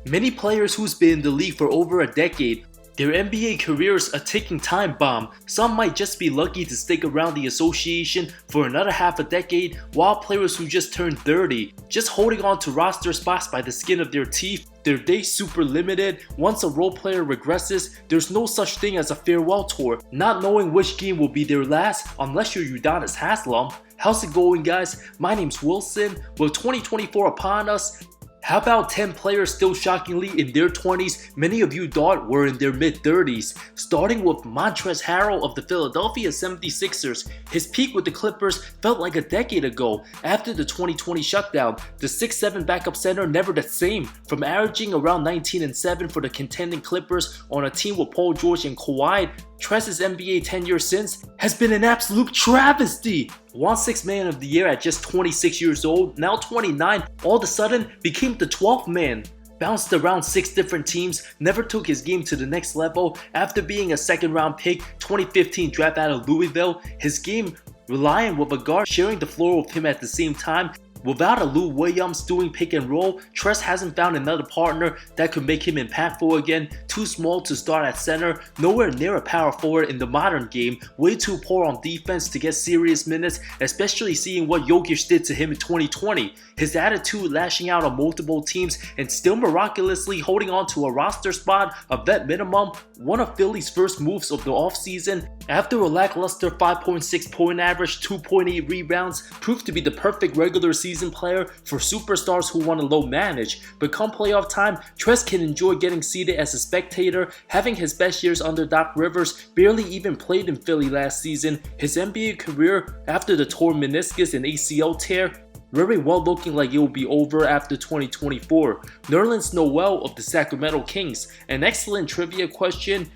Many players who's been in the league for over a decade, their NBA careers a ticking time bomb. Some might just be lucky to stick around the association for another half a decade, while players who just turned 30, just holding on to roster spots by the skin of their teeth. Their days super limited. Once a role player regresses, there's no such thing as a farewell tour, not knowing which game will be their last unless you're Udonis Haslem. How's it going, guys? My name's Wilson. With 2024 upon us, how about 10 players still shockingly in their 20s many of you thought were in their mid-30s? Starting with Montrezl Harrell of the Philadelphia 76ers. His peak with the Clippers felt like a decade ago. After the 2020 shutdown, the 6'7" backup center never the same. From averaging around 19-7 for the contending Clippers on a team with Paul George and Kawhi, Trez's NBA tenure since has been an absolute travesty. Won 6th Man of the Year at just 26 years old, now 29, all of a sudden became the 12th man. Bounced around 6 different teams, never took his game to the next level. After being a second round pick, 2015 draft out of Louisville, his game relying with a guard sharing the floor with him at the same time. Without a Lou Williams doing pick and roll, Trez hasn't found another partner that could make him impactful again. Too small to start at center, nowhere near a power forward in the modern game, way too poor on defense to get serious minutes, especially seeing what Jokic did to him in 2020. His attitude lashing out on multiple teams and still miraculously holding on to a roster spot, a vet minimum, one of Philly's first moves of the offseason. After a lackluster 5.6 point average, 2.8 rebounds, proved to be the perfect regular season player for superstars who want to low manage. But come playoff time, Trez can enjoy getting seated as a spectator, having his best years under Doc Rivers, barely even played in Philly last season. His NBA career after the torn meniscus and ACL tear, very well looking like it will be over after 2024. Nerlens Noel of the Sacramento Kings. An excellent trivia question.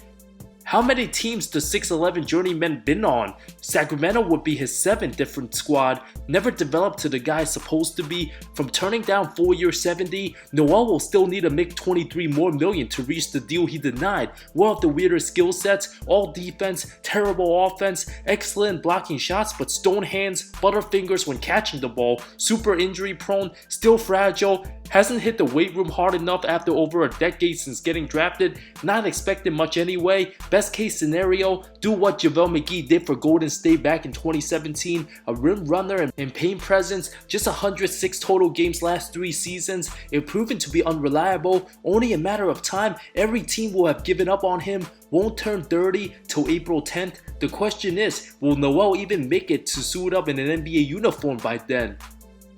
How many teams the 6'11" journeyman been on? Sacramento would be his 7th different squad, never developed to the guy supposed to be. From turning down 4-year $70, Noel will still need a make $23 more million to reach the deal he denied. One of the weirder skill sets, all defense, terrible offense, excellent blocking shots but stone hands, butterfingers when catching the ball, super injury prone, still fragile, hasn't hit the weight room hard enough after over a decade since getting drafted, not expecting much anyway. Best case scenario, do what JaVale McGee did for Golden State back in 2017, a rim runner and Payne presence, just 106 total games last 3 seasons. It proven to be unreliable, only a matter of time, every team will have given up on him. Won't turn 30 till April 10th. The question is, will Noel even make it to suit up in an NBA uniform by then?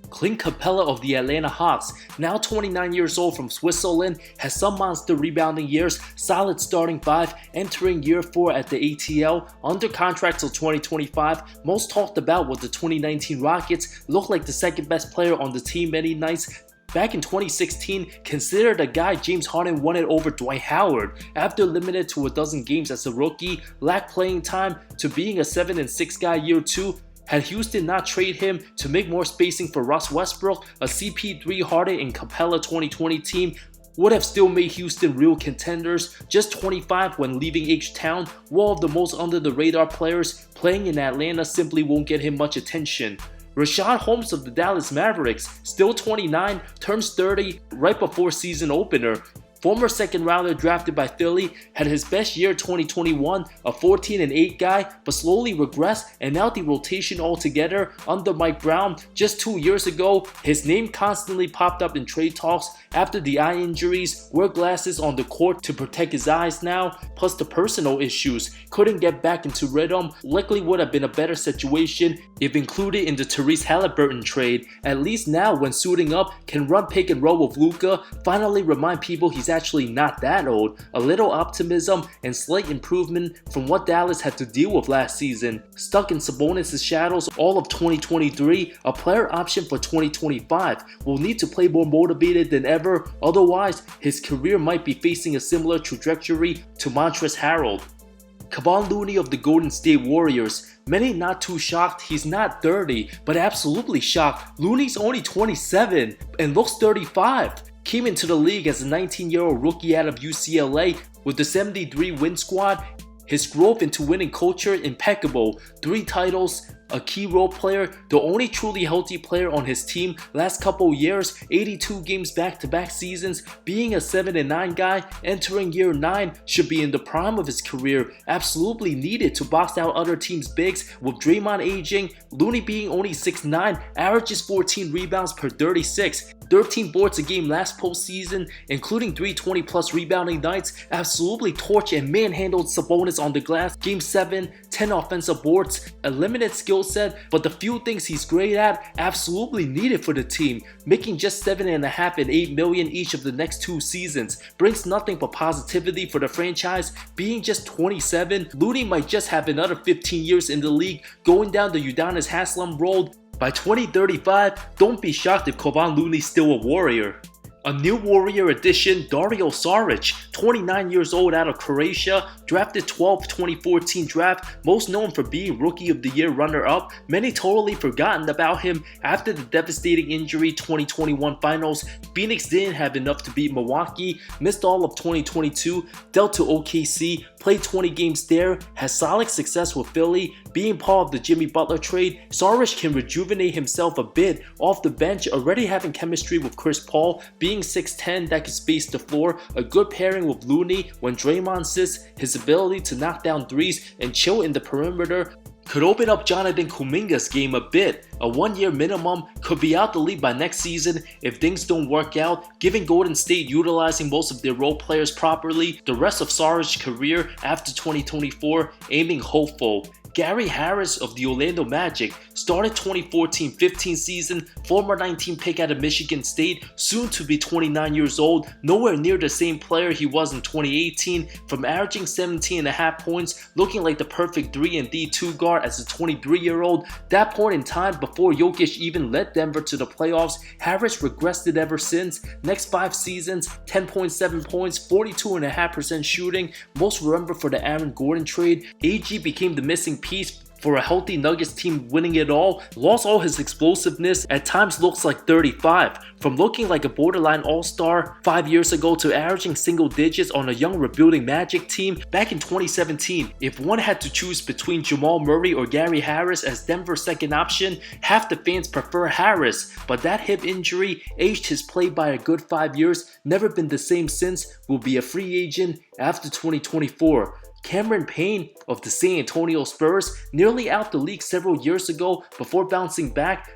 Clint Capela of the Atlanta Hawks, now 29 years old from Switzerland, has some monster rebounding years, solid starting 5, entering year 4 at the ATL, under contract till 2025. Most talked about was the 2019 Rockets, looked like the second best player on the team many nights. Back in 2016, considered a guy James Harden wanted over Dwight Howard. After limited to a dozen games as a rookie, lacked playing time to being a 7-6 guy year 2, had Houston not trade him to make more spacing for Russ Westbrook, a CP3 Harden and Capela 2020 team would have still made Houston real contenders. Just 25 when leaving H-Town, one of the most under the radar players, playing in Atlanta simply won't get him much attention. Richaun Holmes of the Dallas Mavericks, still 29, turns 30 right before season opener. Former second rounder drafted by Philly, had his best year 2021, a 14-8 guy, but slowly regressed and out the rotation altogether under Mike Brown. Just 2 years ago, his name constantly popped up in trade talks after the eye injuries, wore glasses on the court to protect his eyes now, plus the personal issues, couldn't get back into rhythm. Likely would have been a better situation if included in the Tyrese Halliburton trade. At least now when suiting up, can run pick and roll with Luka, finally remind people he's actually not that old. A little optimism and slight improvement from what Dallas had to deal with last season. Stuck in Sabonis' shadows all of 2023, a player option for 2025. Will need to play more motivated than ever, otherwise his career might be facing a similar trajectory to Montrezl Harrell. Kevon Looney of the Golden State Warriors. Many not too shocked he's not 30, but absolutely shocked Looney's only 27 and looks 35. Came into the league as a 19-year-old rookie out of UCLA with the 73 win squad. His growth into winning culture impeccable. 3 titles, a key role player, the only truly healthy player on his team last couple years, 82 games back-to-back seasons, being a 7-9 guy, entering year 9, should be in the prime of his career, absolutely needed to box out other teams' bigs, with Draymond aging, Looney being only 6'9", averages 14 rebounds per 36, 13 boards a game last postseason, including 3 20-plus rebounding nights, absolutely torched and manhandled Sabonis on the glass, Game 7, 10 offensive boards, a limited skill set, but the few things he's great at, absolutely needed for the team, making just $7.5 and $8 million each of the next 2 seasons, brings nothing but positivity for the franchise. Being just 27, Looney might just have another 15 years in the league, going down the Udonis Haslem road. By 2035, don't be shocked if Kevon Looney's still a Warrior. A new Warrior addition, Dario Saric, 29 years old out of Croatia, drafted 12th 2014 draft, most known for being Rookie of the Year runner-up. Many totally forgotten about him after the devastating injury 2021 finals. Phoenix didn't have enough to beat Milwaukee, missed all of 2022, dealt to OKC, played 20 games there, has solid success with Philly. Being part of the Jimmy Butler trade, Saric can rejuvenate himself a bit off the bench, already having chemistry with Chris Paul, being 6'10" that can space the floor, a good pairing with Looney when Draymond sits, his ability to knock down threes and chill in the perimeter could open up Jonathan Kuminga's game a bit. A 1-year minimum, could be out the league by next season if things don't work out, giving Golden State utilizing most of their role players properly. The rest of Saric's career after 2024 aiming hopeful. Gary Harris of the Orlando Magic started 2014-15 season, former 19 pick out of Michigan State, soon to be 29 years old, nowhere near the same player he was in 2018, from averaging 17.5 points, looking like the perfect 3 and D2 guard as a 23-year-old. That point in time, before Jokic even led Denver to the playoffs, Harris regressed it ever since. Next 5 seasons, 10.7 points, 42.5% shooting, most remembered for the Aaron Gordon trade. AG became the missing piece for a healthy Nuggets team winning it all, lost all his explosiveness, at times looks like 35. From looking like a borderline all-star 5 years ago to averaging single digits on a young rebuilding Magic team back in 2017. If one had to choose between Jamal Murray or Gary Harris as Denver's second option, half the fans prefer Harris, but that hip injury aged his play by a good 5 years, never been the same since, will be a free agent after 2024. Cameron Payne of the San Antonio Spurs, nearly out the league several years ago before bouncing back,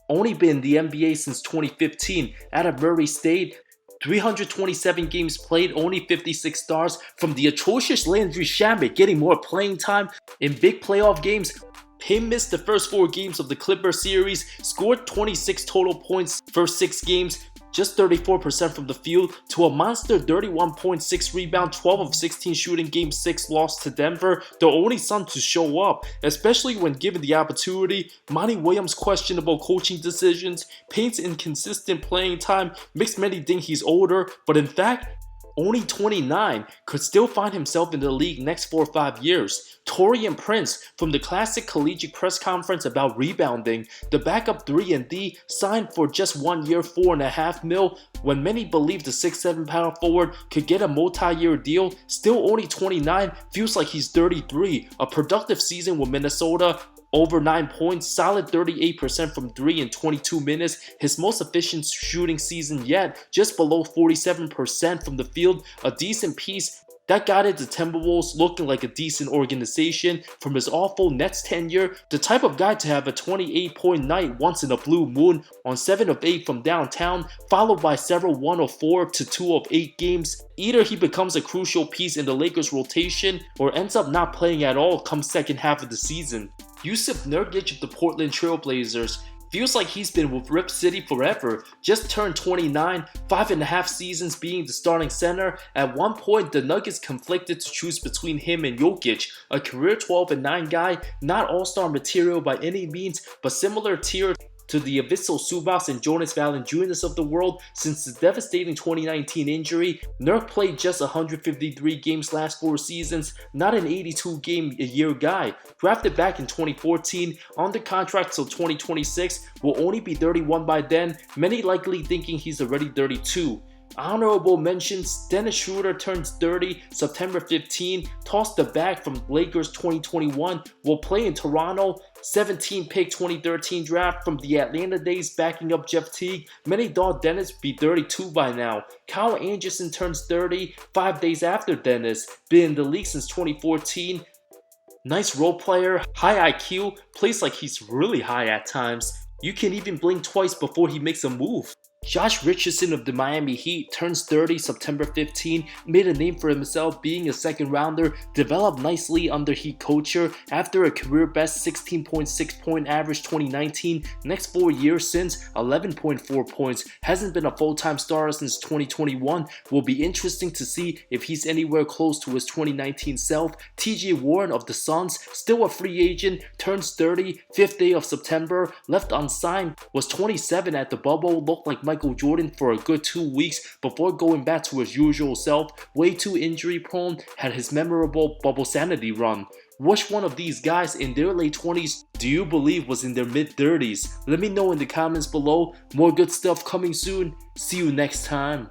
only been in the NBA since 2015 out of Murray State. 327 games played, only 56 stars, from the atrocious Landry Shamet getting more playing time in big playoff games. Payne missed the first 4 games of the Clippers series, scored 26 total points first 6 games, just 34% from the field, to a monster 31.6 rebound, 12 of 16 shooting Game 6 loss to Denver, the only son to show up, especially when given the opportunity. Monty Williams' questionable coaching decisions, Payne's inconsistent playing time makes many think he's older, but in fact, only 29, could still find himself in the league next 4 or 5 years. Taurean Prince, from the classic collegiate press conference about rebounding, the backup 3 and D signed for just 1 year, $4.5 million, when many believed the 6'7" power forward could get a multi-year deal. Still only 29, feels like he's 33. A productive season with Minnesota, over 9 points, solid 38% from 3 in 22 minutes, his most efficient shooting season yet, just below 47% from the field, a decent piece. That got into Timberwolves looking like a decent organization from his awful Nets tenure, the type of guy to have a 28-point night once in a blue moon on 7 of 8 from downtown, followed by several 1 of 4 to 2 of 8 games. Either he becomes a crucial piece in the Lakers rotation or ends up not playing at all come second half of the season. Yusuf Nurkic of the Portland Trail Blazers, feels like he's been with Rip City forever, just turned 29, 5.5 seasons being the starting center. At one point, the Nuggets conflicted to choose between him and Jokic, a career 12-9 guy, not all-star material by any means, but similar tier to the Aviso Subas and Jonas Valanciunas of the world. Since the devastating 2019 injury, Nurk played just 153 games last 4 seasons, not an 82-game-a-year guy. Drafted back in 2014, under contract till 2026, will only be 31 by then, many likely thinking he's already 32. Honorable mentions: Dennis Schroeder turns 30 September 15, tossed the bag from Lakers 2021, will play in Toronto. 17 pick 2013 draft from the Atlanta days backing up Jeff Teague. Many thought Dennis would be 32 by now. Kyle Anderson turns 30 5 days after Dennis. Been in the league since 2014. Nice role player, high IQ, plays like he's really high at times. You can even blink twice before he makes a move. Josh Richardson of the Miami Heat turns 30 September 15, made a name for himself being a second rounder, developed nicely under Heat culture after a career best 16.6 point average 2019, next 4 years since 11.4 points, hasn't been a full-time starter since 2021, will be interesting to see if he's anywhere close to his 2019 self. TJ Warren of the Suns, still a free agent, turns 30, 5th day of September, left unsigned, was 27 at the bubble, looked like Michael Jordan for a good 2 weeks before going back to his usual self, way too injury prone, had his memorable bubble sanity run. Which one of these guys in their late 20s do you believe was in their mid-30s? Let me know in the comments below. More good stuff coming soon. See you next time.